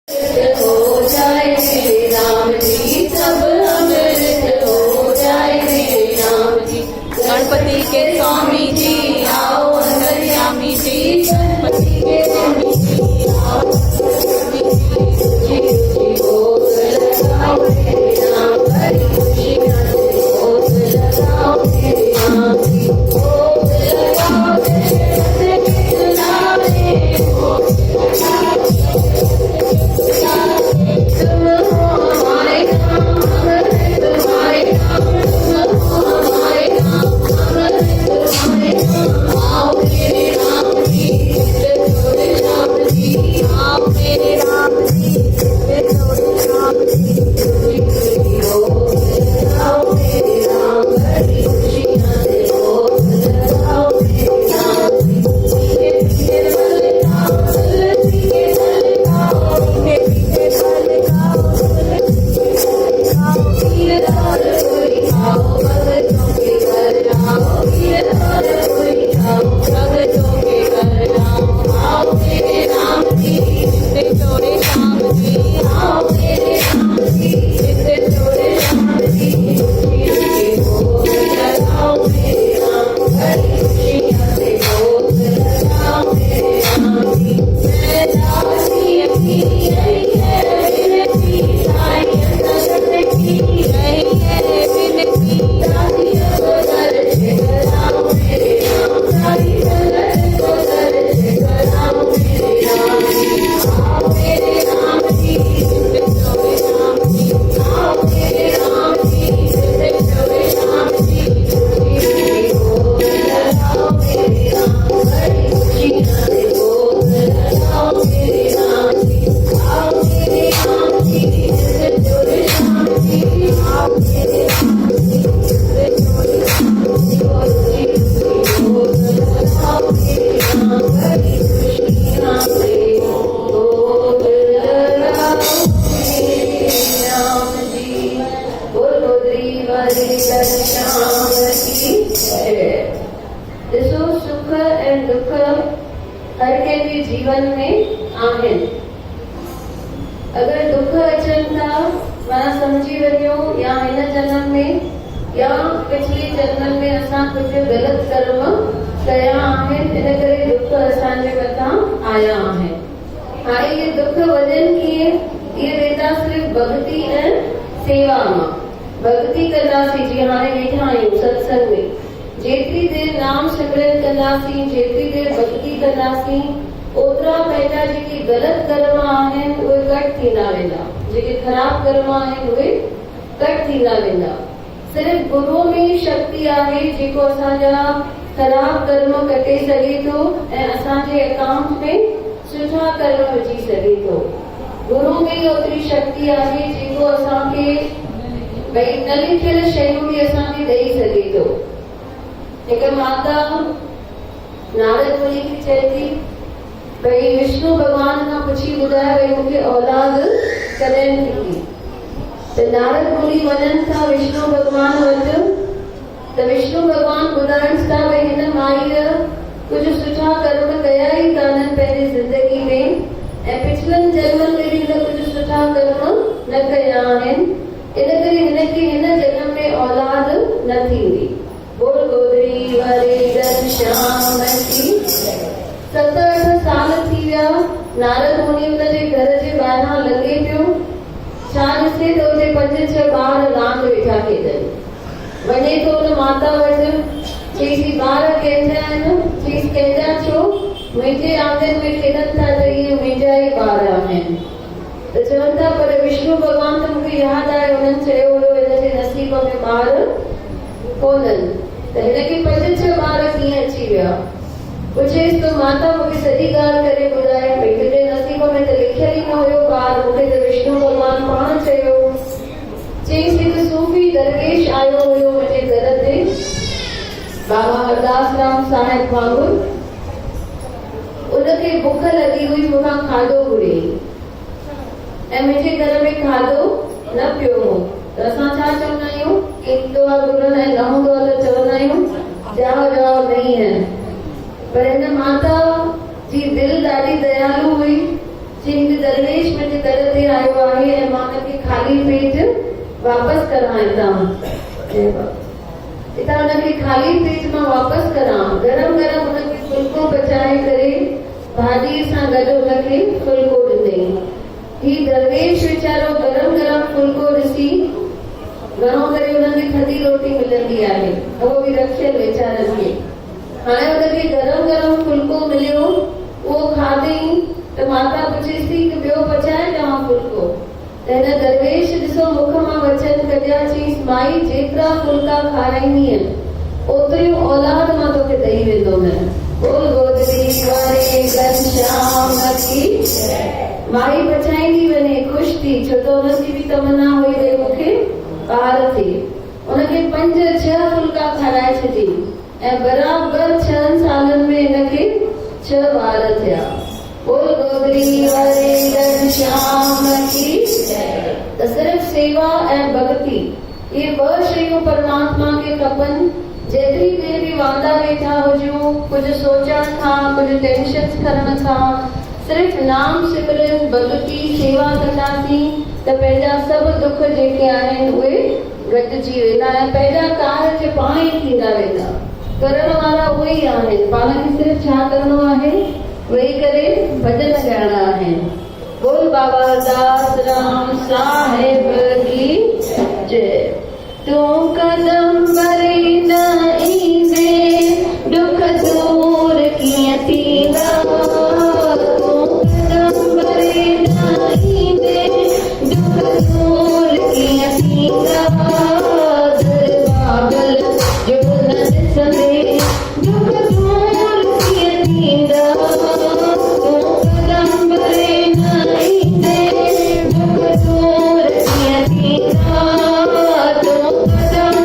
हो जाए श्री राम जी, सब अमृत हो जाए श्री राम जी। गणपति के स्वामी जी आओ अंतर्यामी जी, गणपति के स्वामी जी आओ जी जी भोग लगाओ मेरे नाम हरि खुशियाँ से भोग लगाओ मेरे नाम की भोग लगाओ तेरे खिलाने भोग तुम हो हमारे काम हम हैं तुम्हारे काम तुम हो हमारे काम हम हैं तुम्हारे काम आओ मेरे राम जी थोड़े राम जी आओ मेरे राम जी थोड़े राम जी भोग लगाओ मेरे राम हरि खुशियाँ से भोग लगाओ मेरे राम जी पीछे वाले खाओ तुलसी के फल खाओ पीछे फल खाओ तुलसी के खाओ पीर दाल कोई खाओ भगतों के घर जाओ पीर दाल कोई खाओ भगतों के घर जाओ आओ मेरे राम जी थोड़े राम जी आओ मेरे राम जी थोड़े राम जी भोग लगाओ मेरे राम हरि खुशियाँ से भोग लगाओ मेरे राम जी मैं दासी अपनी रही है विनती साई नजर की रही है विनती दासी को दर्श कराओ मेरे राम सारी संगत को दर्श कराओ मेरे राम जी आओ मेरे राम जी थोड़े राम जी आओ मेरे राम जी थोड़े राम जी भोग लगाओ मेरे राम हरि खुशियाँ से भोग लगाओ मेरे राम जी आओ मेरे राम जी थोड़े राम जी आओ मेरे राम जी थोड़े राम जी भोग लगाओ मेरे राम हरि खुशियाँ से भोग लगाओ मेरे राम जी। बोलो श्री श्याम की जय। ॾिसो सुख ऐं दुख हर कंहिंजे जीवन में आहिनि। अगरि दुख अचनि था माना सम्झी वञो या हिन जन्म में या पिछले जन्म में असां कुझु ग़लति कर्म कया आहिनि, इन करे दुख असांजे मथां आया आहिनि। हाणे इहे दुख वञनि कीअं? इहे वेंदा सिर्फ़ु भक्ति ऐं सेवा मां। भक्ति कंदासीं, जीअं हाणे वेठा आहियूं सत्संग में, जेतिरी देर नाम सिमरन कंदासीं, जेतिरी देर भक्ति कंदासीं, ओतिरा पंहिंजा जेके ग़लति कर्म आहिनि उहे कट थींदा वेंदा, जेके ख़राब कर्म आहिनि उहे कट थींदा वेंदा। सिर्फ़ु गुरूअ में शक्ति आहे जेको असांजा ख़राब कर्म कटे सघे थो ऐं असांजे अकाउंट में सुठा कर्म विझी सघे थो। गुरू में ई ओतिरी शक्ति आहे जेको असांखे भई न लिखियल शयूं बि असांखे ॾेई सघे थो। हिकु माता नारद मुनि खे चए थी भई विष्णु भॻवान खां पुछी ॿुधाए भई मूंखे औलाद कॾहिं थींदी। त नारद मुनि वञनि था विष्णु भॻवान वटि, त विष्णु भॻवान ॿुधाइनि था भई हिन माईअ कुझु सुठा कर्म कया ई कान्हनि पंहिंजी ज़िंदगी में ऐं पिछलनि जन्मनि में बि हिन कुझु सुठा कर्म न कया आहिनि, इन करे हिनखे हिन जन्म में औलाद न थींदी। बोल गोदरी वारे घनश्याम की। 7-8 साल थी विया, नारद मुनि हुनजे घर जे ॿाहिरां लॻे पियो, छा ॾिसे त हुते 5-6 ॿार रांदि वेठा खेॾनि। वञे थो हुन माता वटि, चईसि ॿार कंहिंजा आहिनि? चईसि कंहिंजा छो? मुंहिंजे आंगन में खेॾनि था त इहे मुंहिंजा ई ॿार आहिनि। त चवनि था पर विष्णु भॻवान त मूंखे यादि आहे हुननि चयो हुयो हिनजे नसीब में ॿार कोन्हनि, त हिनखे 5-6 ॿार कीअं अची विया? पुछेसि त माता मूंखे सॼी ॻाल्हि करे ॿुधाए, भई तुंहिंजे नसीब में त लिखियल ई न हुयो ॿार, मूंखे त विष्णु भॻवान पाण चयो। चईसि हिकु सूफ़ी दरवेश आयो हुयो मुंहिंजे घर ते, बाबा हरदास राम साहिब वांगुरु। उनखे बुख लॻी हुई, मूंखां खाधो घुरियईं ऐं मुंहिंजे घर में खाधो न पियो हो। त असां छा चवंदा आहियूं? ईंदो आहे घुरण ऐं न हूंदो आहे त चवंदा आहियूं जाओ जाओ नहीं है। पर हिन माता जी दिलि ॾाढी दयालु हुई, हिकु दरवेश मुंहिंजे दर ते आयो आहे ऐं मां हुनखे ख़ाली पेट वापसि करां हितां हुनखे ख़ाली पेट मां वापसि करां। गरम गरम हुनखे फुल्को पचाए करे भाॼीअ सां गॾु हुनखे फुल्को ॾिनई। ही दरवेश वीचारो गरम गरम फुल्को ॾिसी घणो करे हुनखे थधी रोटी मिलंदी आहे, उहो बि रखियल वीचारनि खे। हाणे हुनखे गरम गरम फुल्को मिलियो, उहो खाधई त माता पुछेसि थी कि ॿियो पचाए ॾियां फुल्को। त हिन दरवेश ॾिसो मुख मां वचन कढिया, चईसि माई जेतिरा फुल्का खाराईंदीअ ओतिरियूं औलाद मां तोखे ॾेई वेंदोमांइ। बोल गोदड़ी वारे घनश्याम की माई पचाईंदी वञे ख़ुशि थी, छो त हुनजी बि तमन्ना हुई भई मूंखे ॿार थिए। हुनखे 5-6 फुल्का खाराए छॾी ऐं बराबरि 6 सालनि में हिनखे 6 ॿार थिया। बोल गोदड़ी वारे घनश्याम की। त सिर्फ़ सेवा ऐं भक्ति ये 2 शयूं परमात्मा खे खपनि। जेतिरी देर बि वांदा वेठा हुजूं, कुझु सोचण खां, कुझु टेंशन खणण खां, सिर्फ़ नाम सिमरन भक्ति सेवा कंदासीं त पंहिंजा सभु दुख जेके आहिनि उहे घटिजी वेंदा ऐं पंहिंजा कार्य पाण ई थींदा वेंदा। करण वारा उहे ई आहिनि। पाण खे सिर्फ़ छा करणो आहे, वेही करे भॼन ॻाइणा आहिनि। बोल बाबा दास राम साहिब की जय। तूं कदम भरे न ईंदे दुख दूर कीअं थींदा, तूं कदम भरे न ईंदे दुख दूर कीअं थींदा। पागल जो न ॾिसंदे दुख दूर कीअं थींदा। तूं कदम भरे न ईंदे दुख दूर कीअं थींदा। तूं कदम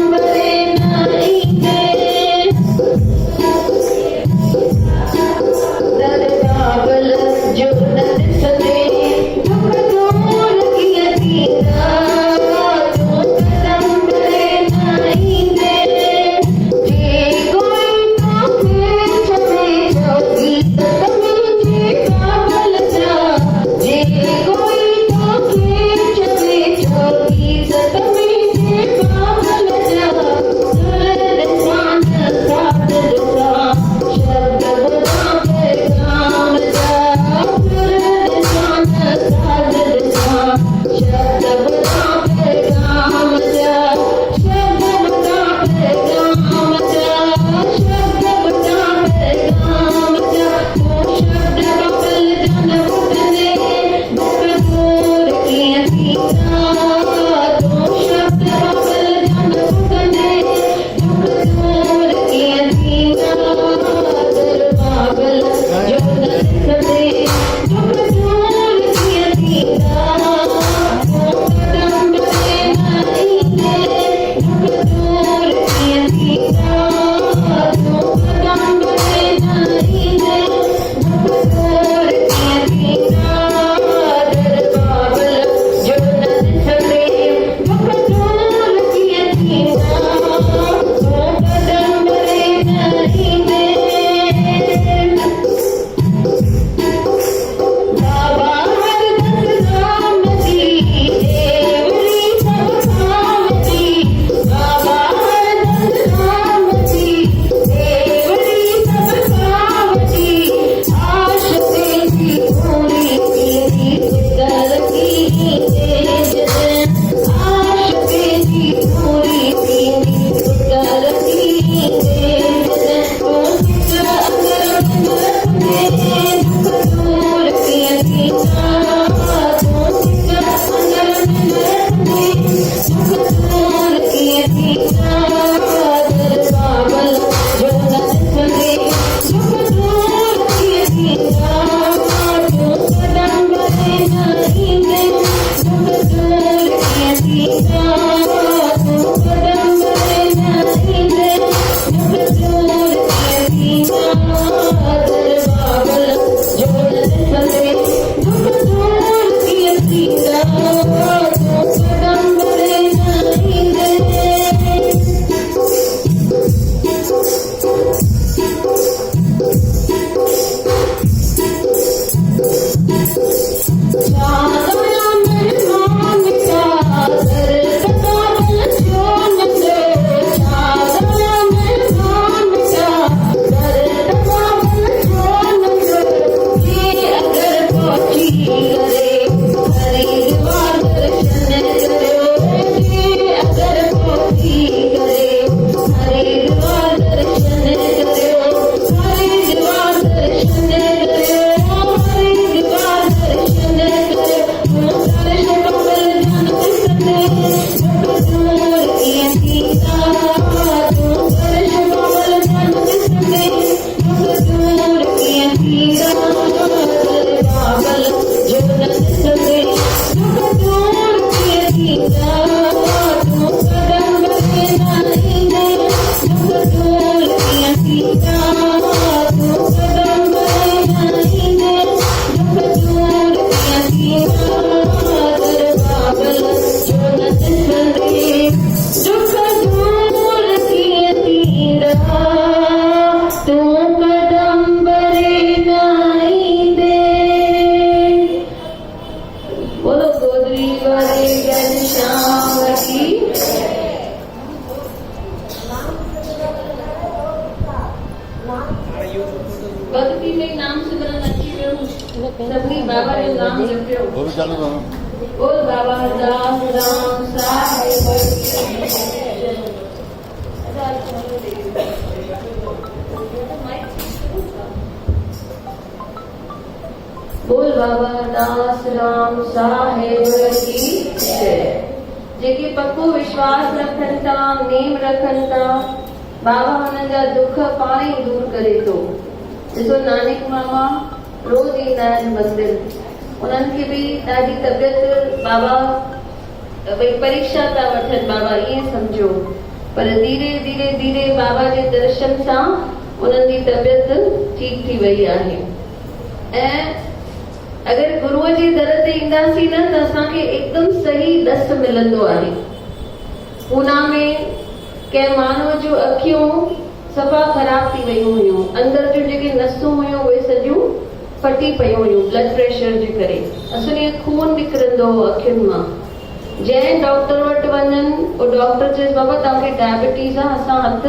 वरे घनश्याम की। भक्ति में नाम सिमरन अची वियो, सभिनी बाबा जो नाम जपियो। बोल बाबा दास राम साहिब बोल बाबा दास राम साहिब की जय। जेके पक्को विश्वास रखनि था, नेम रखनि था, बाबा हुननि जा दुख पाण ई दूर करे थो। ॾिसो नानक मामा रोज़ ईंदा आहिनि मंदिर, उन्हनि खे बि ॾाढी तबियत बाबा भई परीक्षा था वठनि, बाबा ईअं सम्झो, पर धीरे धीरे धीरे बाबा जे दर्शन सां उन्हनि जी तबियत ठीक थी वई आहे। ऐं अगरि गुरूअ जे दर ते ईंदासीं न त असांखे एकदम सही दस मिलंदो आहे। पूना में कंहिं माण्हूअ जूं अखियूं सफ़ा ख़राब थी वियूं हुयूं, अंदर जूं जेके नसूं हुयूं उहे सॼियूं फटी पयूं हुयूं ब्लड प्रेशर जे करे, असली खून निकिरंदो हो अखियुनि मां। जंहिं डॉक्टर वटि वञनि, उहो डॉक्टर चएसि बाबा तव्हांखे डायबिटीज़ आहे, असां हथ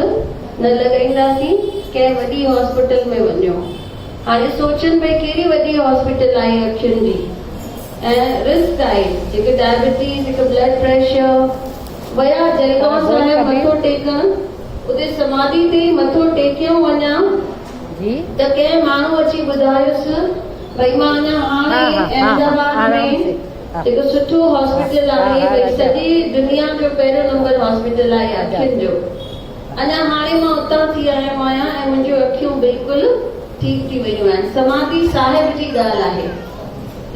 न लॻाईंदासीं, कंहिं वॾी हॉस्पिटल में वञो। हाणे सोचनि भई कहिड़ी वॾी हॉस्पिटल आहे अखियुनि जी, ऐं रिस्क आहे, जेके डायबिटीज़, जेके ब्लड प्रेशर। वया जलगांव साहिब मथो टेकण, उते समाधि ते मथो टेकियो वञा त कंहिं माण्हू अची ॿुधायुसि भई मां अञा हाणे अहमदाबाद में जेको सुठो हॉस्पिटल आहे, भई सॼी दुनिया जो पहिरियों नंबर हॉस्पिटल आहे अखियुनि जो, अञा हाणे मां उतां थी आयो आहियां ऐं मुंहिंजूं अखियूं बिल्कुलु ठीक थी वियूं आहिनि। समाधि साहिब जी ॻाल्हि आहे।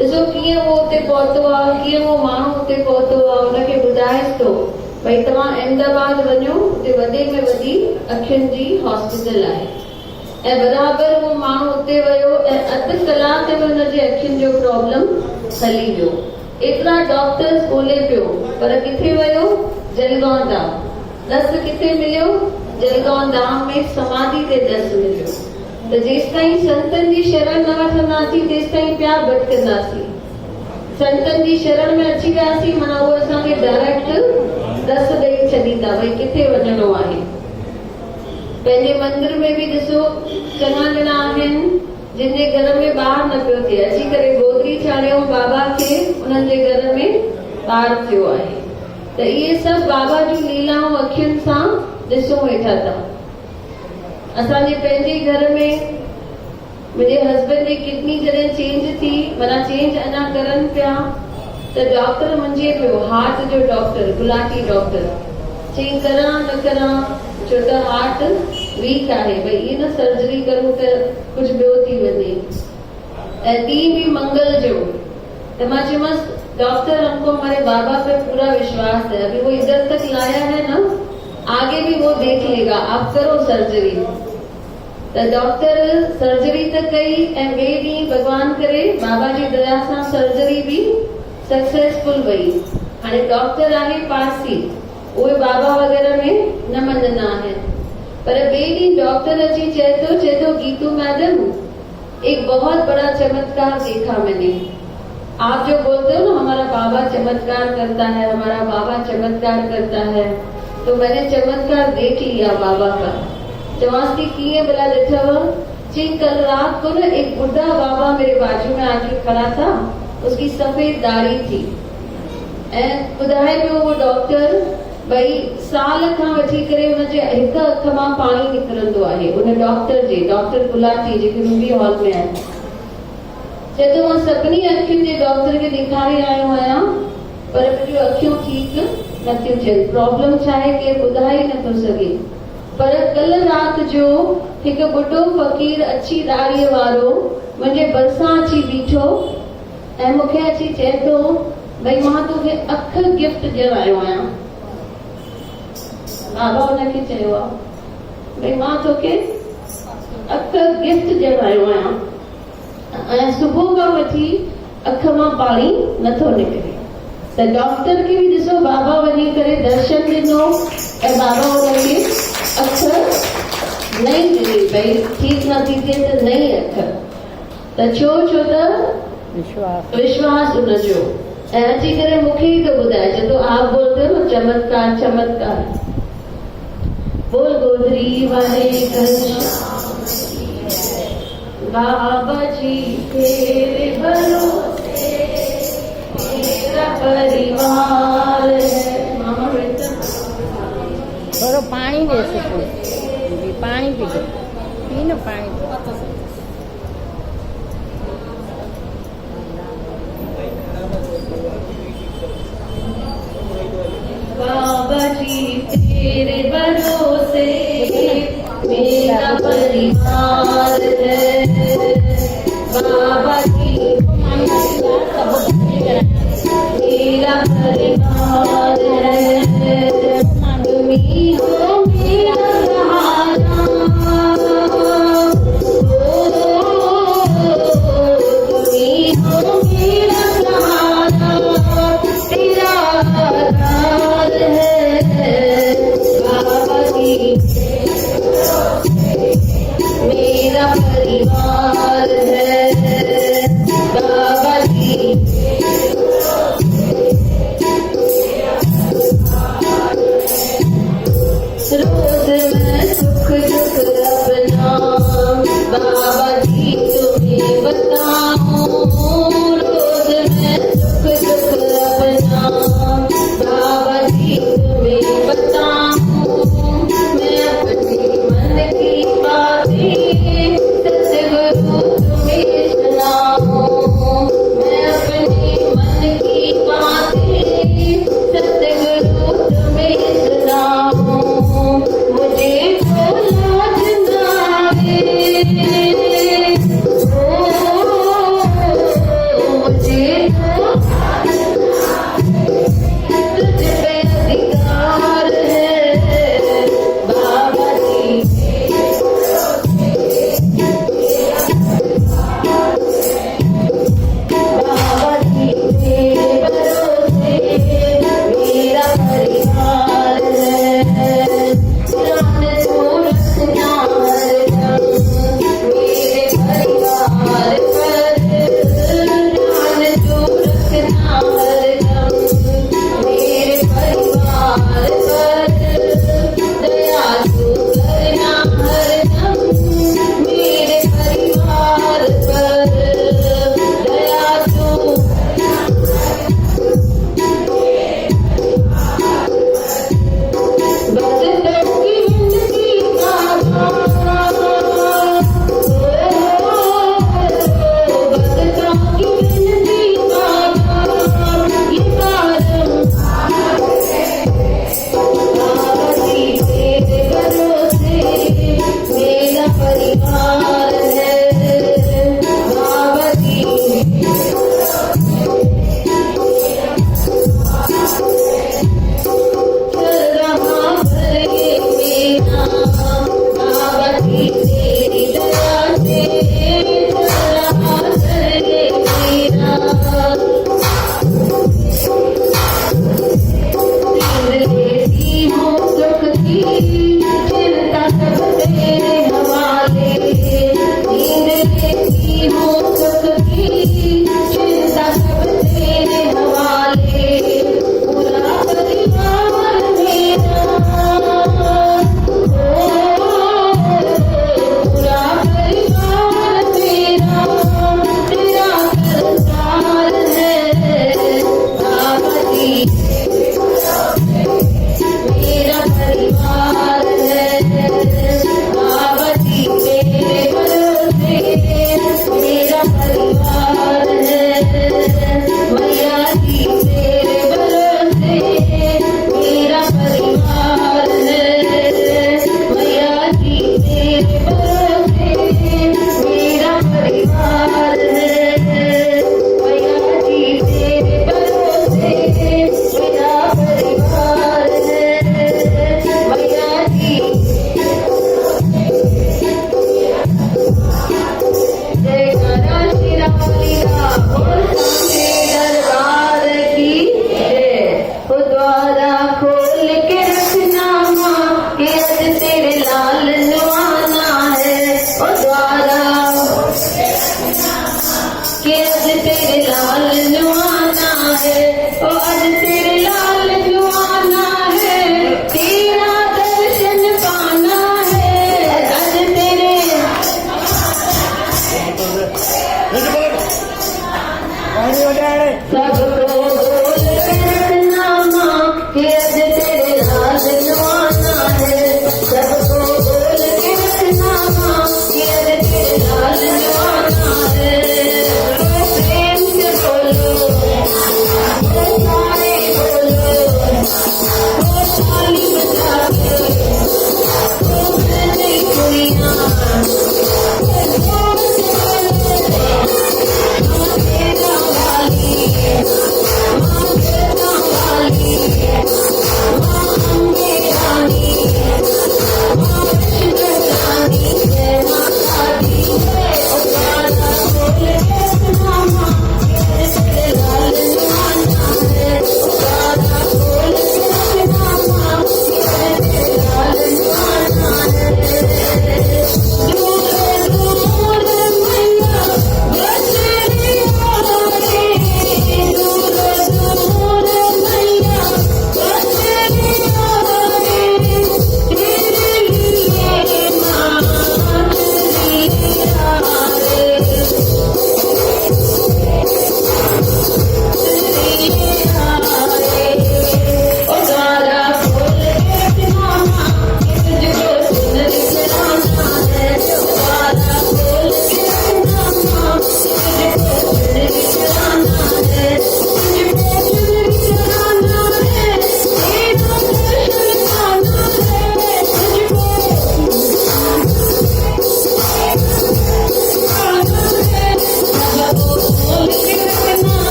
ॾिसो कीअं उहो उते पहुतो आहे, कीअं उहो माण्हू उते पहुतो आहे, हुनखे ॿुधाएसि थो भई तव्हां अहमदाबाद वञो, उते वॾे में वॾी अखियुनि जी हॉस्पिटल आहे। ऐं बराबरि उहो माण्हू उते वियो ऐं अधु कलाक में हुनजे अखियुनि जो प्रॉब्लम हली वियो। एतिरा डॉक्टर्स ॻोल्हे पियो, पर किथे वियो? जलगांव धाम। दस किथे मिलियो? जलगांव धाम में समाधि ते दस मिलियो। त जेसिताईं संतनि जी शरण न वठंदासीं तेसिताईं पिया भटकंदासीं। संतनि जी शरण में अची वियासीं माना उहे असांखे डायरेक्ट दस ॾेई छॾींदा भई किथे वञणो आहे। पंहिंजे मंदिर में बि ॾिसो चङा ॼणा आहिनि जिन जे घर में ॿार न पियो थिए, अची करे गोदरी चाढ़ियऊं बाबा खे, उन्हनि जे घर में ॿार थियो आहे। त इहे सभु बाबा जूं लीलाऊं अखियुनि सां ॾिसूं वेठा था। असांजे पंहिंजे घर में मुंहिंजे हस्बैंड जी किडनी जॾहिं चेंज थी, माना चेंज अञा करनि पिया, त डॉक्टर मुंहिंजे पियो, हार्ट जो डॉक्टर, गुलाटी डॉक्टर, चई करां न करां, छो त हार्ट वीक आहे, भई इहे न सर्जरी करूं त कुझु ॿियो थी वञे। ऐं ॾींहुं बि मंगल जो, त मां चयोमांसि डॉक्टर हमको हमारे बाबा पे पूरा विश्वास है, अभी वो इधर तक लाया है ना, आगे भी वो देख लेगा, आप करो सर्जरी। त डॉक्टर सर्जरी त कई ऐं ॿिए ॾींहुं भॻवान करे बाबा जी दया सां सर्जरी बि सक्सेसफुल वई। हाणे डॉक्टर आहे पारसी, उहे बाबा वग़ैरह में न मञंदा आहिनि, पर ॿिए ॾींहुं डॉक्टर अची चए थो गीतू मैडम एक बहुत बड़ा चमत्कार देखा मैंने, आप जो बोलते हो ना हमारा बाबा चमत्कार करता है, हमारा बाबा चमत्कार करता है, तो मैंने चमत्कार देख लिया बाबा का। चवांस की कीअं भला ॾिठव? जी कल रात को ना एक बुढ़ा बाबा मेरे बाजू में आके खड़ा था, उसकी सफेद दाढ़ी थी, ऐं ॿुधाए पियो वो डॉक्टर भई साल खां वठी करे हुनजे हिकु अख मां पाणी निकिरंदो आहे, उन डॉक्टर गुलाटी जेके रूबी हॉल में आहिनि। चए थो मां सभिनी अखियुनि जे डॉक्टर खे ॾेखारे आयो आहियां, पर मुंहिंजूं अखियूं ठीकु नथियूं थियनि। प्रॉब्लम छा आहे केरु ॿुधाए नथो सघे। पर कल राति जो हिकु बुढो फ़कीर अची दाढ़ीअ वारो मुंहिंजे भरिसां अची बीठो ऐं मूंखे अची चए थो भई मां तोखे अख गिफ्ट ॾियणु आयो आहियां। बाबा हुनखे चयो आहे भई मां तोखे अख गिफ्ट ॾियणु आयो आहियां, ऐं सुबुह खां वठी अख मां पाणी नथो निकिरे। त डॉक्टर खे बि ॾिसो बाबा वञी करे दर्शन ॾिनो ऐं बाबा हुनखे अख नई ॾिनी, भई ठीकु नथी थिए त नई अख। त छो त विश्वास हुनजो। अची करे मूंखे ई तो ॿुधाइजो तो आप बोलते हो चमत्कार चमत्कार बोल गोदरी वाले बाबा जी तेरे भरोसे मेरा परिवार है। मामा बेटा थोड़ो पानी दे सको पानी पी लो पी लो पानी बाबा जी तेरे भरोसे मेरा परिवार है। बाबा जी मेरा परिवार है। तुम्ही हो मेरा सहारा तुम्ही हो मेरा सहारा तेरा आधार है। बाबा जी मेरा परिवार है। बाबा जी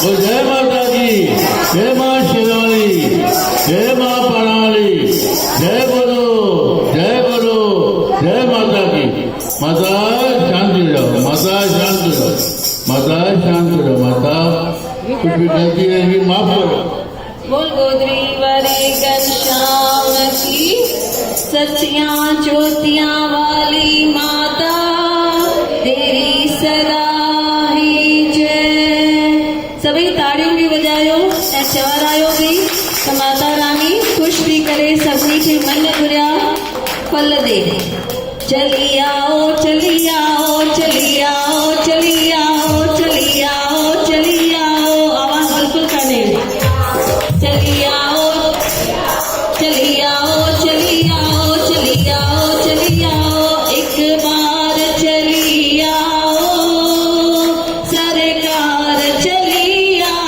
बोल जय माता दी, जय माँ शेरावाली, जय माँ परावाली, जय बोलो, जय माता की। माता शांत हो जाओ, माता शांत हो जाओ, माता शांत हो जाओ, माता कुछ भी गलती रहेगी माफ करो। बोल गोदरी वाले घनश्याम की, सच्चियां ज्योतियां वाली माता तेरी सदा ही जय। सभी ताड़ियों भी बजायो ऐं चवरायो भी तो माता रानी खुश भी करे, सभी के मन घुरिया फल दे। चली आओ चली आओ चली आओ चली आओ चली आओ चली आओ, आवाज बिल्कुल करने। चली आओ चली आओ चली आओ चली आओ चली आओ, एक बार चली आओ सरकार चली आओ।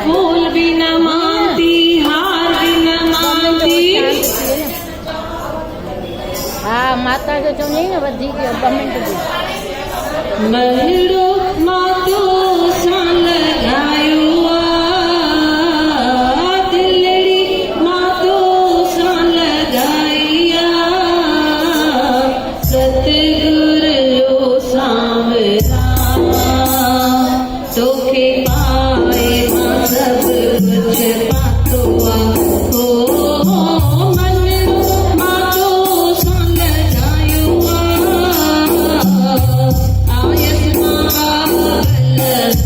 फूल भी न मानती, हार भी न मानती। हाँ माता जो चवंदी न वधी गयो कमेंट बि मलड़ो मातो सां लगायो दिलड़ी मातो सां लगाया सतगुरु सांवरा तोखे पाए मां सब कुछ पातो हो मलड़ो मातो सां लगायो आयस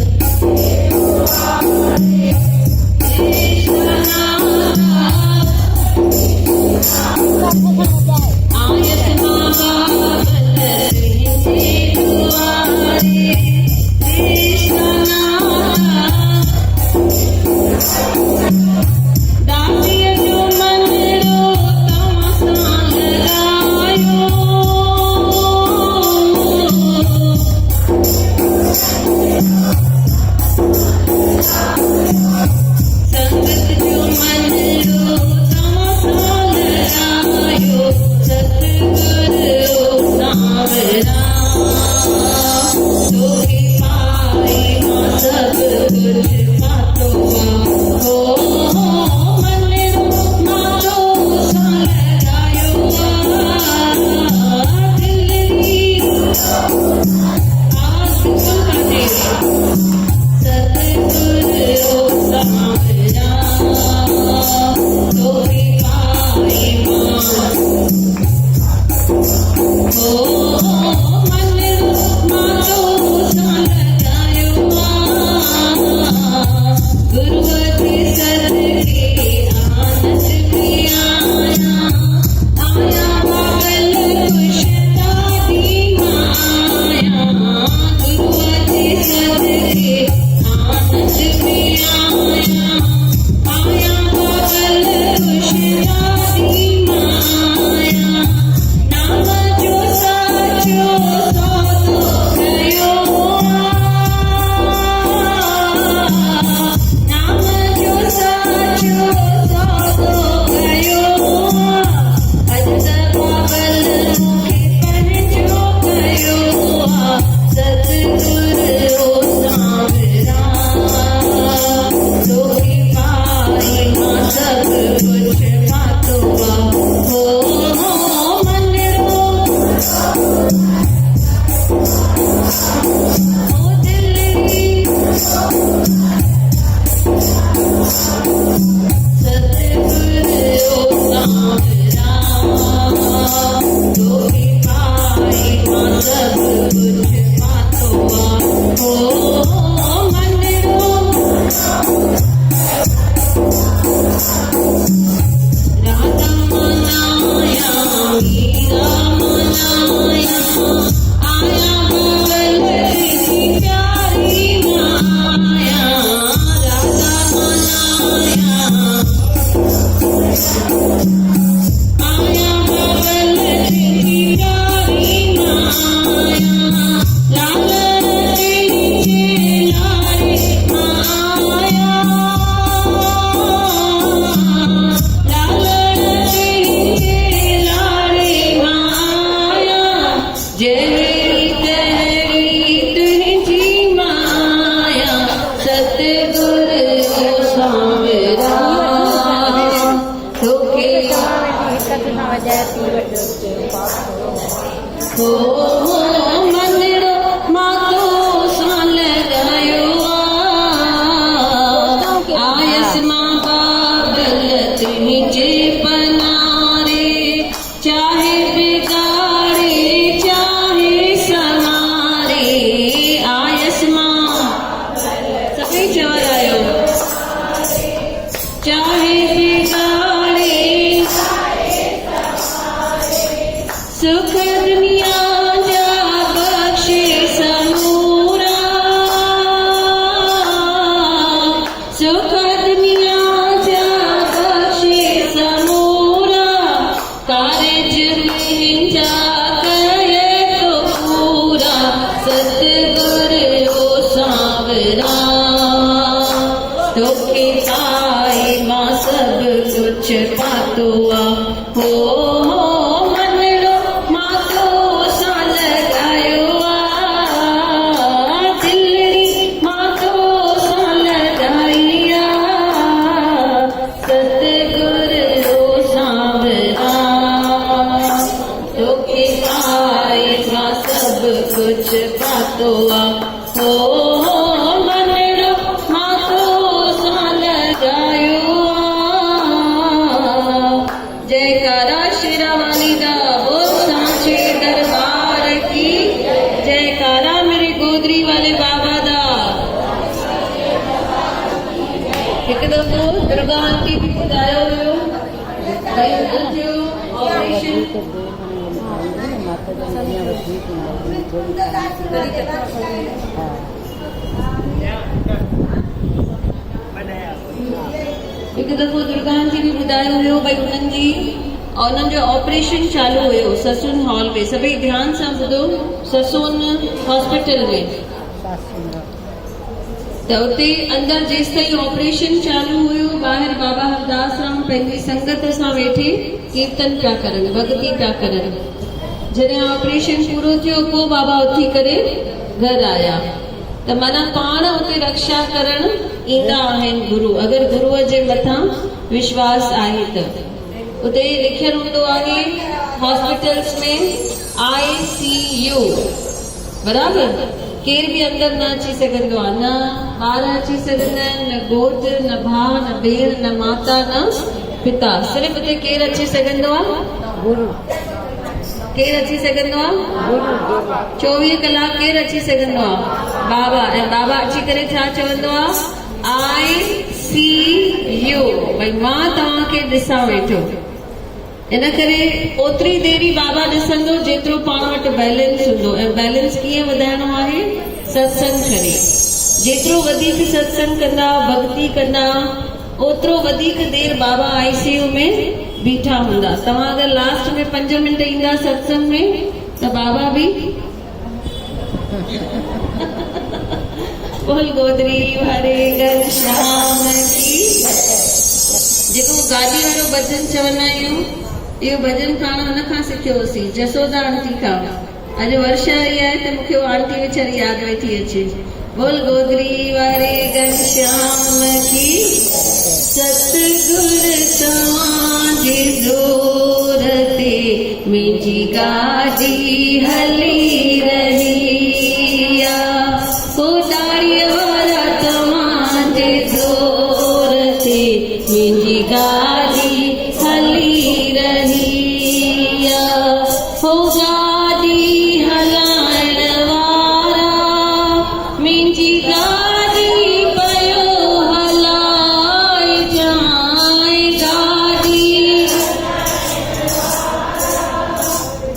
दासिया जो मलड़ो तव्हां सां लगायो संगत जो मलड़ो तव्हां सां लगायो सतगुरु सांवरा तोखे पाए मां सब कुछ पातो हो मलड़ो मातो सां लगायो दिलड़ी आस काटे सतगुरु सांवरा तोखे पाए मां हो मलड़ो मातो सां लगायो गुरुवती सदके आनंद में आया पागल खुशदादी माया गुरुवती सदके आनंद में आया पागल खुशदादी माया नाम जो साचो सौदो कयो नाम जो साचो सौदो कयो अज त पागल मूंखे पंहिंजो कयो सतगुरु सांवरा तोखे पाए मां सब कुछ पातो हो मलड़ो हो दिलड़ी सतगुरु सांवरा तोखे पाए मां सब कुछ पातो हो मलड़ो राधा मनाया मीरा मनाया आया बगल की प्यारी माया राधा मनाया आया बगल की प्यारी माया लाल सावरा तोखे पाए मां सब कुछ पातो आ हो मनड़ो मां तो सा लगायो आ दिलड़ी मां तो सा लगाई आ सतगुर रो सावरा तोखे पाए मां सब कुछ पातो आ हो मनड़ो मां तो सा लगायो आ जयकारा शेरावाली दा बोल सांचे दरबार की जयकारा मेरे गोदरी वाले बाबा दा एक दफ़ो दुर्गा आंटी भी ॿुधायो हुयो भई हुननि जो ऑपरेशन हिकु दफ़ो दुर्गा आंटी बि ॿुधायो हुयो भई उन्हनि जो ऑपरेशन चालू हुयो ससुन हॉल में सभई ध्यान सां ॿुधो ससुन हॉस्पिटल में त उते अंदर जेस ताईं ऑपरेशन चालू हुयो ॿाहिरि बाबा हरदास राम पंहिंजी संगत सां वेठे कीर्तन पिया करनि भॻती पिया करनि जॾहिं ऑपरेशन पूरो थियो पोइ बाबा उथी करे घर आया त माना पाण उते रक्षा करण ईंदा आहिनि गुरु अगरि गुरुअ जे मथां विश्वास आहे त उते लिखियलु हूंदो आहे हॉस्पिटल्स में ICU बराबरि केर बि अंदर न अची सघंदो आहे न ॿार अची सघंदा आहिनि न घोट न भाउ न भेण न माता न पिता सिर्फ़ उते केर अची सघंदो आहे गुरु केर अची सघंदो आहे 24 कलाक केर अची सघंदो आहे बाबा ऐं बाबा अची करे छा चवंदो आहे ICU भई मां तव्हांखे ॾिसां वेठो इन करे ओतिरी देरी बाबा ॾिसंदो जेतिरो पाण वटि बैलेंस हूंदो ऐं बैलेंस कीअं वधाइणो आहे सत्संग करे जेतिरो वधीक सत्संग कंदा भक्ति कंदा ओतिरो वधीक देर बाबा ICU में बीठा हूंदा तव्हां अगरि लास्ट में 5 मिंट ईंदा सत्संग में त बाबा बि बोल गोदरी वारे घनश्याम की जेको गाॾी वारो भजन चवंदा आहियूं इहो भजन पाण हुन खां सिखियोसीं जसोदा आंटी खां अॼु वर्षा आई आहे त मूंखे उहा आंटी वीचारी यादि वेठी अचे बोल गोदरी वारे घनश्याम की सतगुर तव्हांजे ज़ोर ते मुंहिंजी गाॾी हली रही आहे हो दाड़ीअ वारा तव्हांजे ज़ोर ते मुंहिंजी गाॾी हली रही आहे हो गाॾी हलाइण वारा मुंहिंजी गाॾी पयो हलाए जाए गाॾी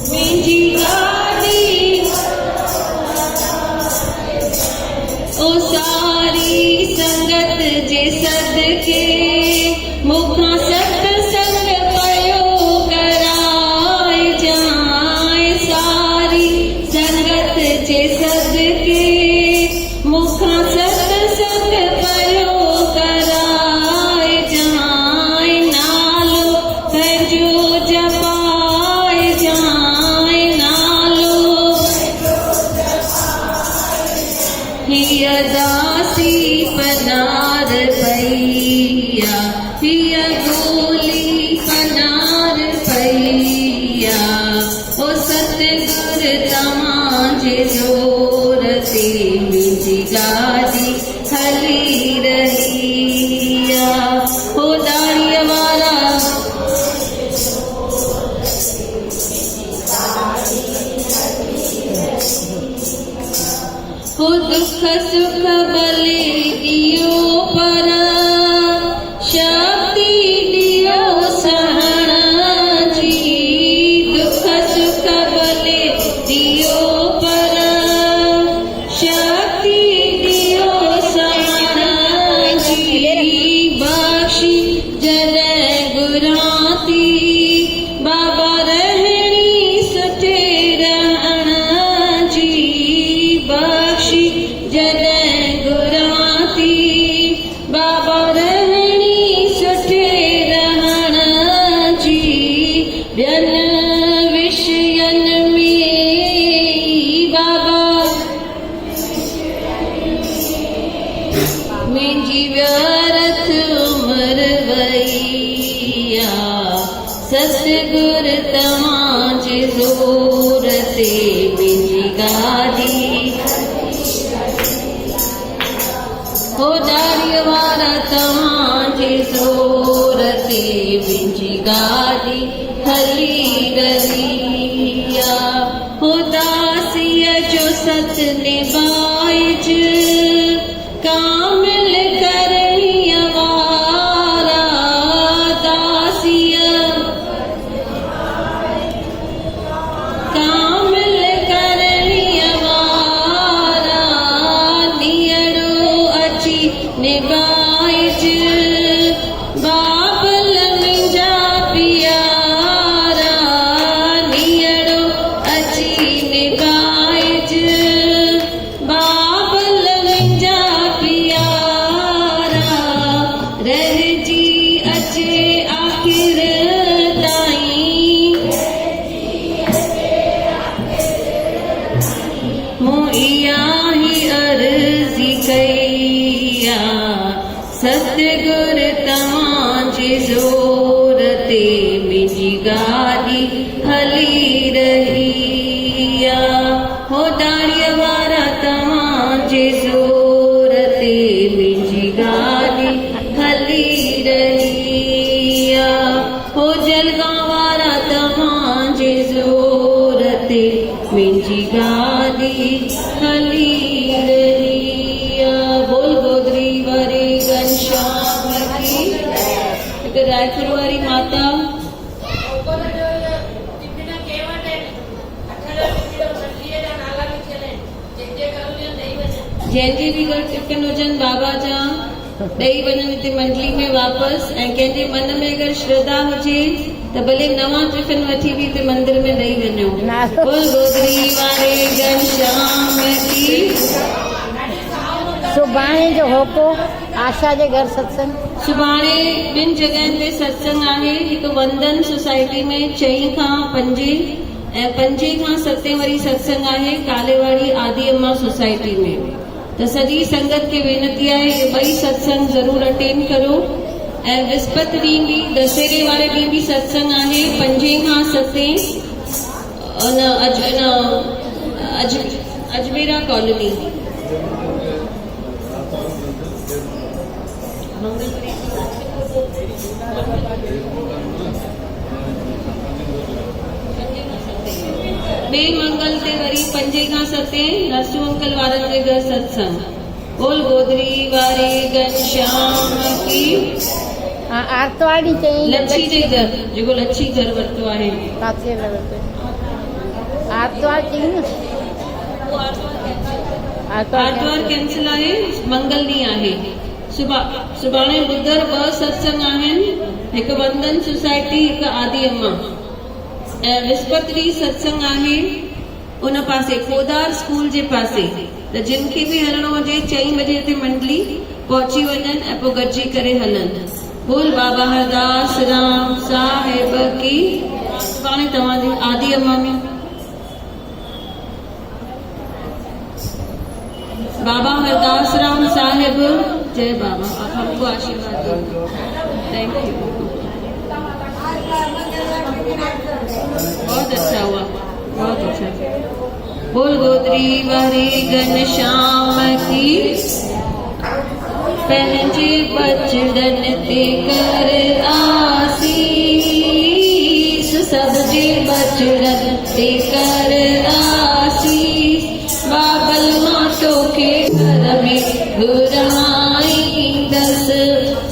मुंहिंजी गाॾी ओ सारी संगत जे सदके मूंखां सत्संग पयो कराए जाए सारी संगत जे सदके मूंखां सत्संग पयो कराए जाए नालो पंहिंजो जपाए जाए नालो हीअ दासी पनार पईया हीअ गोली पनार पईया ओ सतगुर तव्हांजे ज़ोर ते मुंहिंजी गाॾी हली रही आहे हो दाड़ीअ वारा हो दुख सुख भले दियो पर शक्ति दियो सहण जी दुख सुख भले दियो पर शक्ति दियो सहण जी बख्शी जॾहिं गुराती बाबा रहणी सुठे रहण जी बख्शी जॾहिं गुरा व्यर्थ उम्र वैया सतगुर तव्हांजे ज़ोर ते मुंहिंजी गादी हो ॾाड़ीअ वारा तव्हांजे ज़ोर ते मुंहिंजी गादी हली रही हो दासीअ जो सत निभाइज कामिल करणीअ वारा दासीअ कामिल करणीअ वारा नीअरो अची निभाइज बाबल मुंहिंजा प्यारा नीअरो अची निभाइज बाबल मुंहिंजा प्यारा रहिजी अचे आख़िर ताईं मूं इहा ई अर्ज़ी कई सतगुर तव्हांजे ज़ोर ते मुंहिंजी गादी हली रही हो ॾाड़ीअ वारा तव्हांजे ज़ोर ते मुंहिंजी गादी हली रही हो जलगांव वारा तव्हांजे ज़ोर ते मुंहिंजी गादी हली रही बोल गोदरी वारे घनश्याम की हिकु रायपुर वारी माता जंहिंजे बि घर टिफिन हुजनि बाबा जा ॾेई वञनि हिते मंडली में वापसि ऐं कंहिंजे मन में अगरि श्रद्धा हुजे त भले नवां टिफिन वठी बि हिते मंदिर में ॾेई वञो बोल गोदरी वारे घनश्याम की सुभाणे जो होको आशा जे घर सत्संग सुभाणे ॿिनि जॻहियुनि ते सत्संग आहे हिकु वंदन सोसाइटी में 4 खां 5 ऐं 5 खां 7 वरी सत्संग आहे कालेवाड़ी आदि अम्मा सोसाइटी में त सॼी संगत खे वेनती आहे कि 2 सत्संग ज़रूर अटेंड करो ऐं विस्पति ॾींहुं बि दशहरे वारे ॾींहुं बि सत्संग आहे 5 खां 7 अजमेरा कॉलोनी ॿिए मंगल ते वरी 5 खां 7 नरसू अंकल वारनि जे घर सत्संग बोल गोदरी वारे घनश्याम की आर्तवार ॾींहुं चई लच्छी जे घर जेको लच्छी घर वरितो आहे काथे आर्तवार चई न आर्तवार कैंसिल आहे मंगल ॾींहुं आहे सुभाणे ॿुधर 2 सत्संग आहिनि हिकु वंदन सोसाइटी हिकु आदि अम्मा ऐं विस्पति ॾींहुं सत्संग आहे उन पासे पोदार स्कूल जे पासे त जिन खे बि हलणो हुजे 4 बजे ते मंडली पहुची वञनि ऐं पोइ गॾिजी करे हलनि बोल बाबा हरदास राम साहिब की सुभाणे तव्हांजी आदि अम्मा में बाबा हरदास राम साहिब जय बाबा आप हमको आशीर्वाद दो थैंक यू बहुत अच्छा हुआ बहुत अच्छा बोल गोदरी वारे घनश्याम की पंहिंजे बचड़न ते कर आसीस सबजे बचड़न ते कर आसीस बाबल मां तोखे घर में घुराईंदस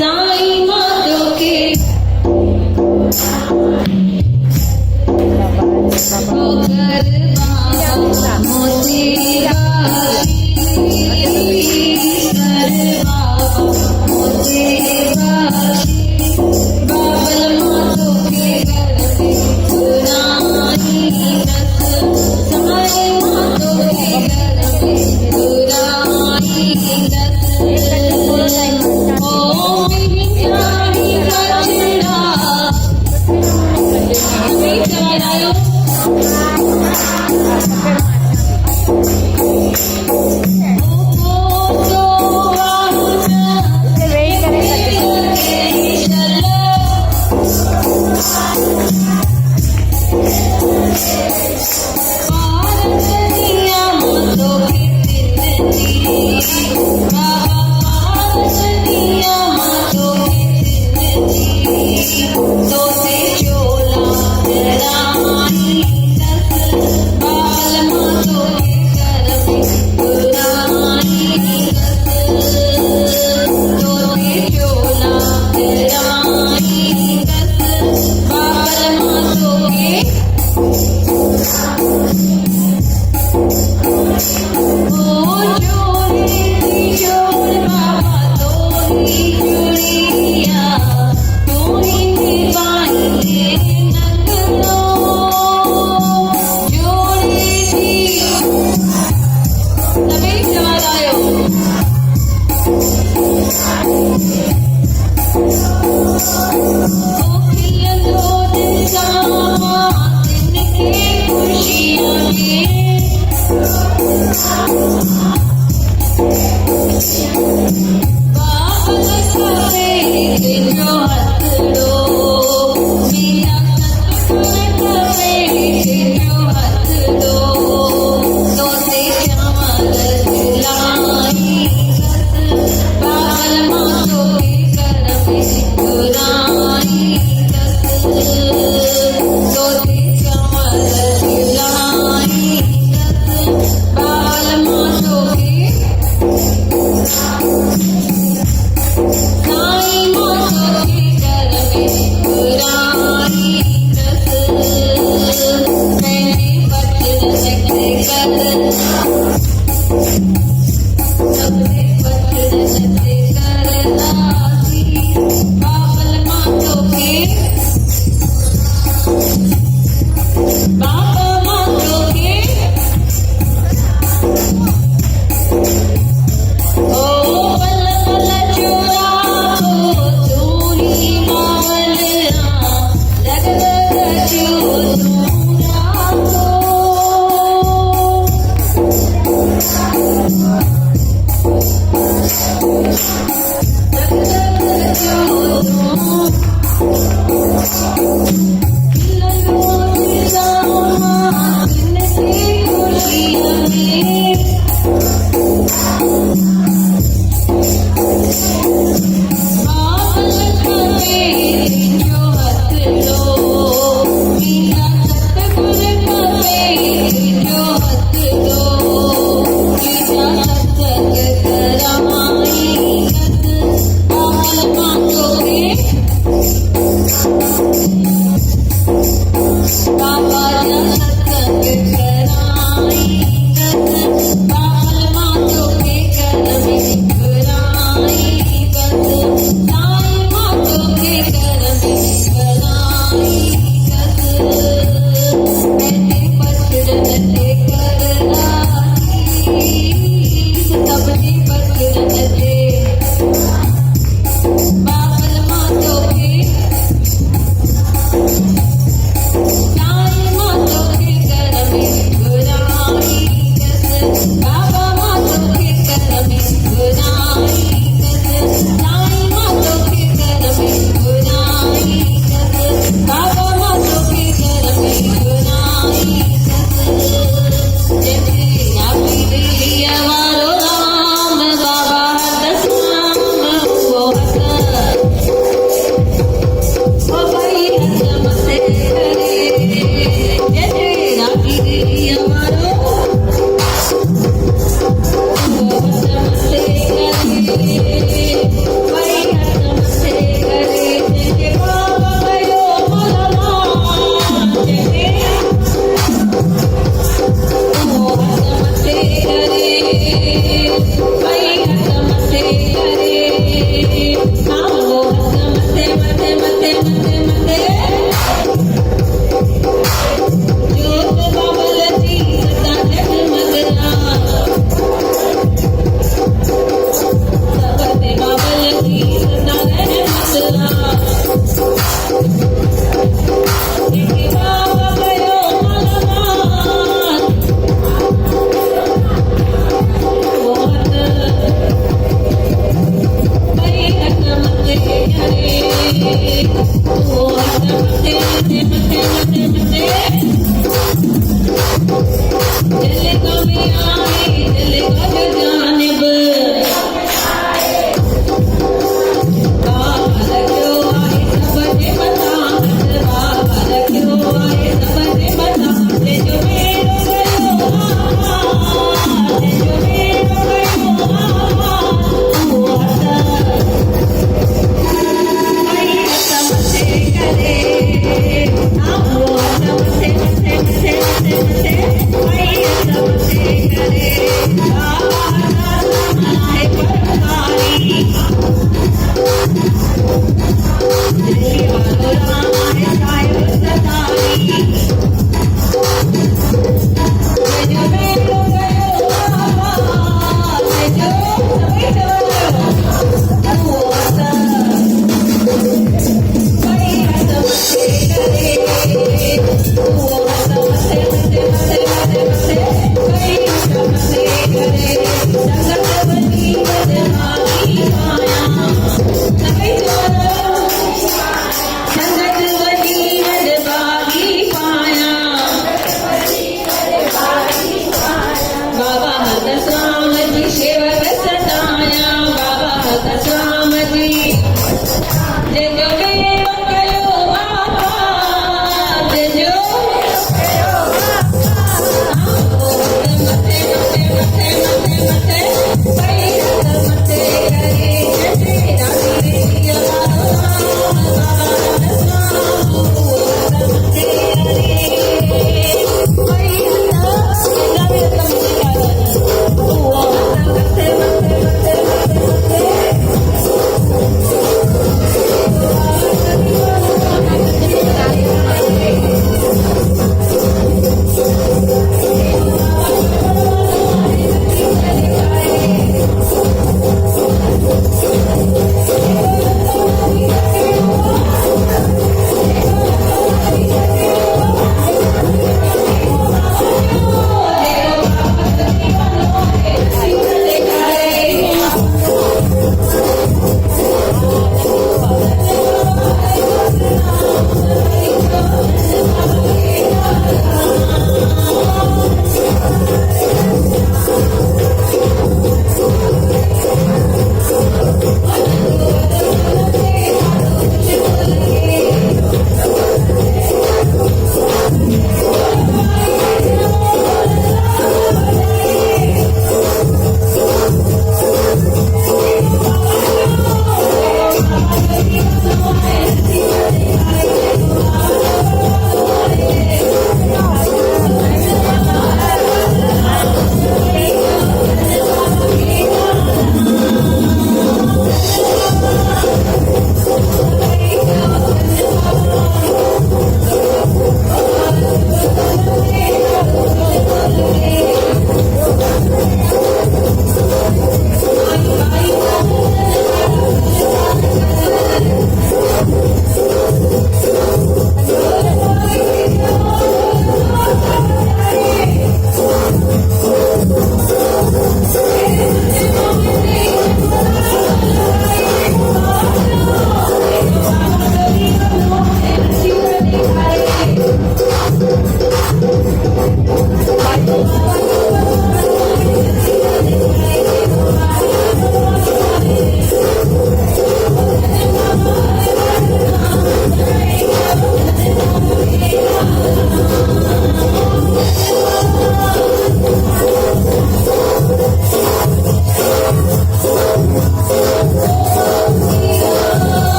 साईं मां तोखे Thank you.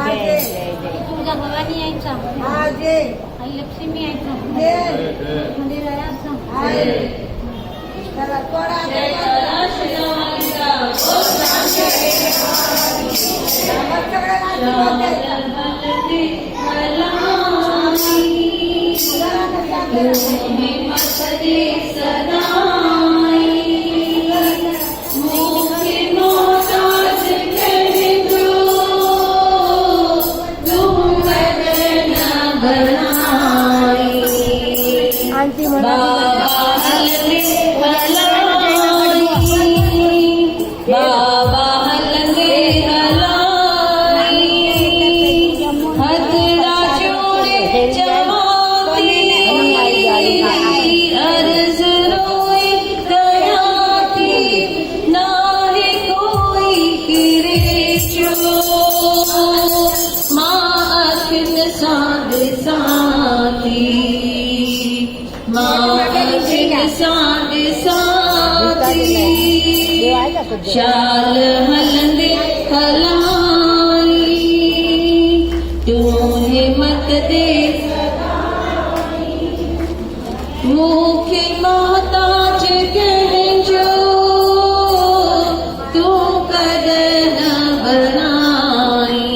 तुळजा भवानी यायचा आई लक्ष्मी यायचा मंदिराचा आंटी म्हणा बाबा हलंदे हलाई हथड़ा जोड़े चमाती अर्ज रोई दयाती नाहे कोई किरे जो माँ अखिन साध साथी माँ अखिन साध साथी शाल हलंदे हलाई तूने मत दे मुखे मोहताज कहजो तू कद न बनाई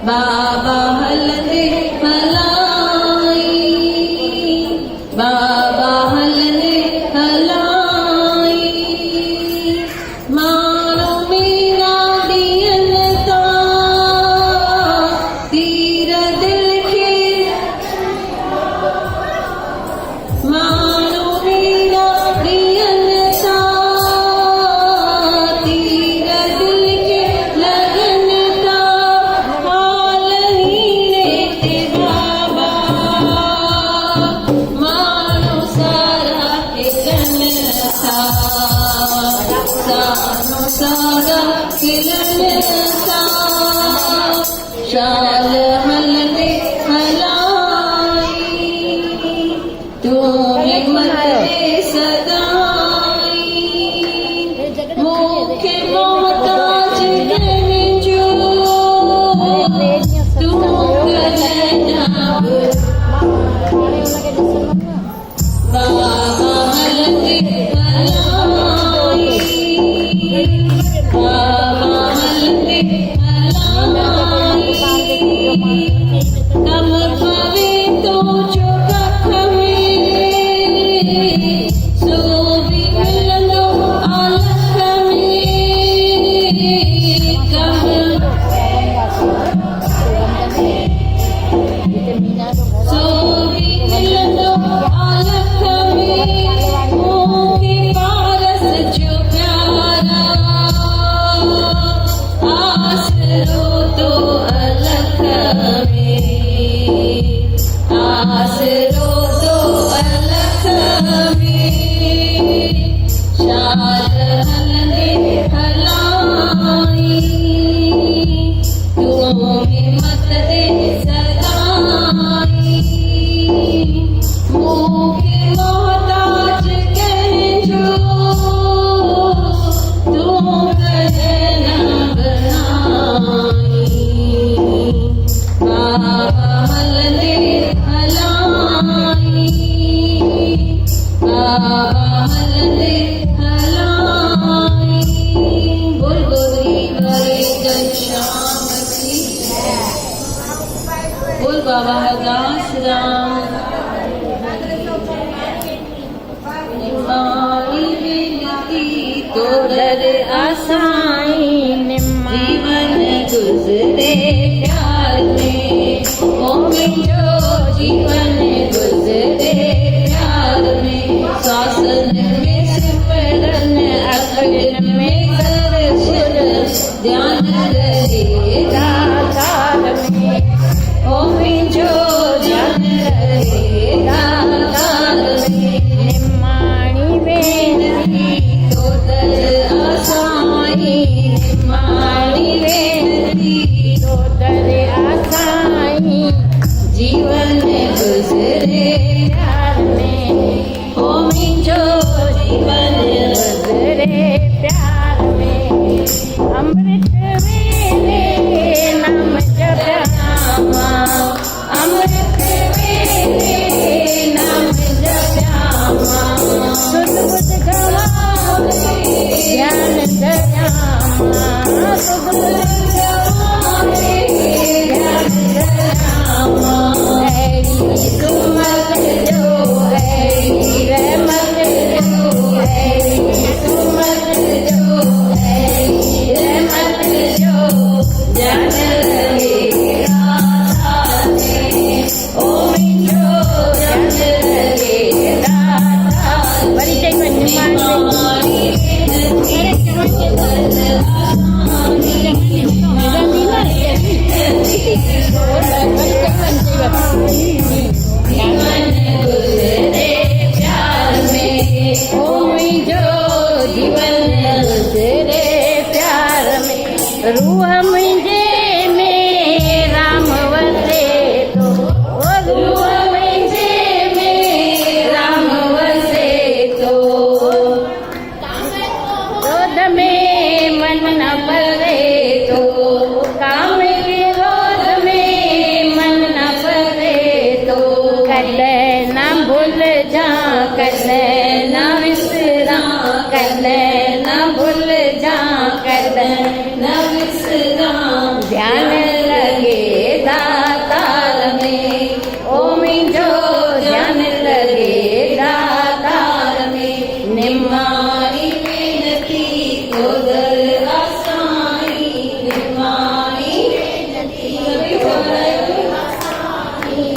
बाबा हलंदे हलाई बाबा हलंदे हलाई मारो मेरा दियन ता तीर दिल के मारो मेरा दियन ता तीर दिल के लगन का हाल ही लेते बाबा मारो सारा के जनता सानो सारा किलनता शाल हलंदे हलाई तूने मत दे सदाई मुखे मोहताज कहजो तू करना बाबा हलंदे हलाई बाबा हलंदे हलाई कम पवे तो जो कख में सो भी मिलंदो आलख में कम सो भी मिलंदो आलख में मुखे पारस जो प्यारा आसरो तो अलख में आसरो तो अलख में शाल हलंदे हलाई तुम्हें मत दे सदाई मुखे मोहताज कहजो तुम करना बनाई बाबा हलंदे हलाई बाबा हलंदे हलाई बोल गोरी वाले घनश्याम की बोल बाबा हरदास राम माई बिनती तो दर आसाई निम ध्यान रहे दातार में ओ मुंहिंजो ध्यान रहे दातार में निमाणी वेनती तो दर आसाई निमाणी वेनती तो दरे आसाई जीवन गुज़रे प्यार में ओ मुंहिंजो जीवन गुज़रे प्यार में अमृत वेले नाम जपयामा अमृत वेले नाम जपयामा सुध बुध गवावे ज्ञान दयामा सुध बुध गवावे ज्ञान दयामा ऐरी सुमत जो ऐरी रहमत जो ऐरी सुमत जो ऐरी रहमत जो ध्यान रहे दातार में ओ मुंहिंजो ध्यान रहे दातार परिचय में निमाणी रूह मुंहिंजे में राम वसे तो ओ रूह मुंहिंजे में राम वसे तो क्रोध में मन न परे तो काम के क्रोध में मन न परे तो कॾहिं न भूल जा कॾहिं न विसरा कॾहिं न भूल जा कॾहिं न विसरा ध्यान लगे दातार में ओ मुंहिंजो ध्यान लगे दातार में निमाणी वेनती तो दर आसाई निमाणी वेनती तो दर आसाई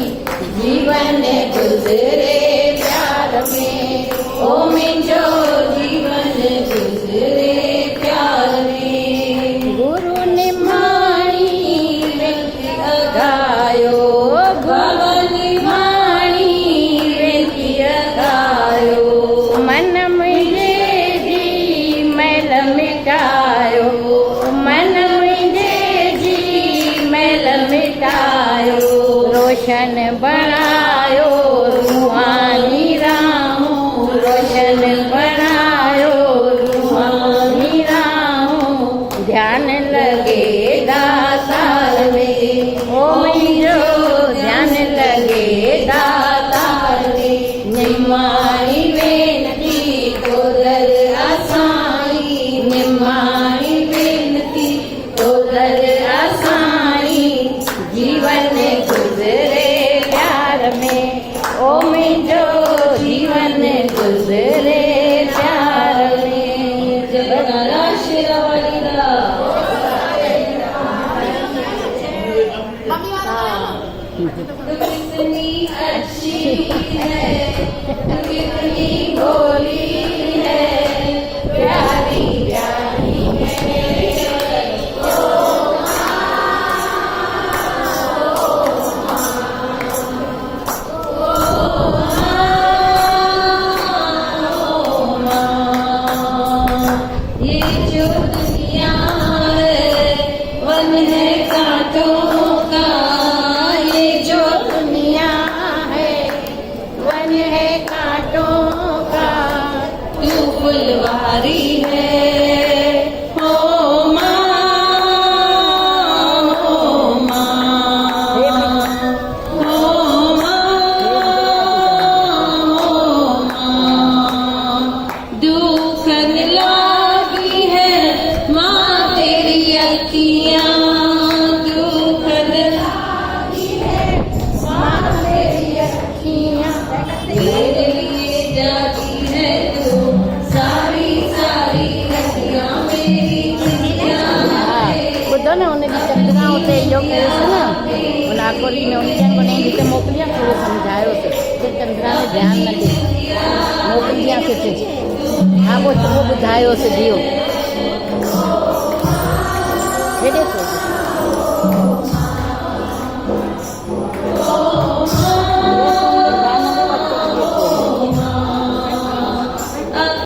जीवन गुज़रे प्यार में ओ मुंहिंजो जीवन गुज़रे प्यार में गुरु निमाणी वेनती गायो भवन निमाणी वेनती गायो मन मुंहिंजे जी मैल मिटायो मन मुंहिंजे जी मैल मिटायो रोशन बणायो रूहानी राहो रोशन बणायो रूहानी राहो ध्यान लगे दातार में ओ मुंहिंजो ध्यान लगे दातार में निमाणी वेनती तो दर आसाई निमाणी वेनती तो दर आसाई जीवन गुज़रे प्यार में ओ मुंहिंजो जीवन गुज़रे प्यार में जगरा शिरवलीदा कितनी अच्छी है कितनी भोली है प्यारी प्यारी है ये जो दुनिया है वन है कांटों का ये जो दुनिया है वन है कांटों का तू फुलवारी है हो माँ हो माँ हो माँ दुखन लागी है माँ तेरी अखियाँ दुखन लागी है माँ तेरी अखियाँ मेरे लिए जाती है तू सारी सारी अखियाँ मेरी अखियाँ ॿुधो न हुन ॾींहुं चंद्रा हुते इहो कयोसीं न हुन आकोली में हुन ॼण हुन हिते मोकिलिया थोरो सम्झायोसि कि चंद्रा में ध्यानु न ॾे मोकिलियासीं हा पोइ ॿुधायोसि दियो हेॾे छो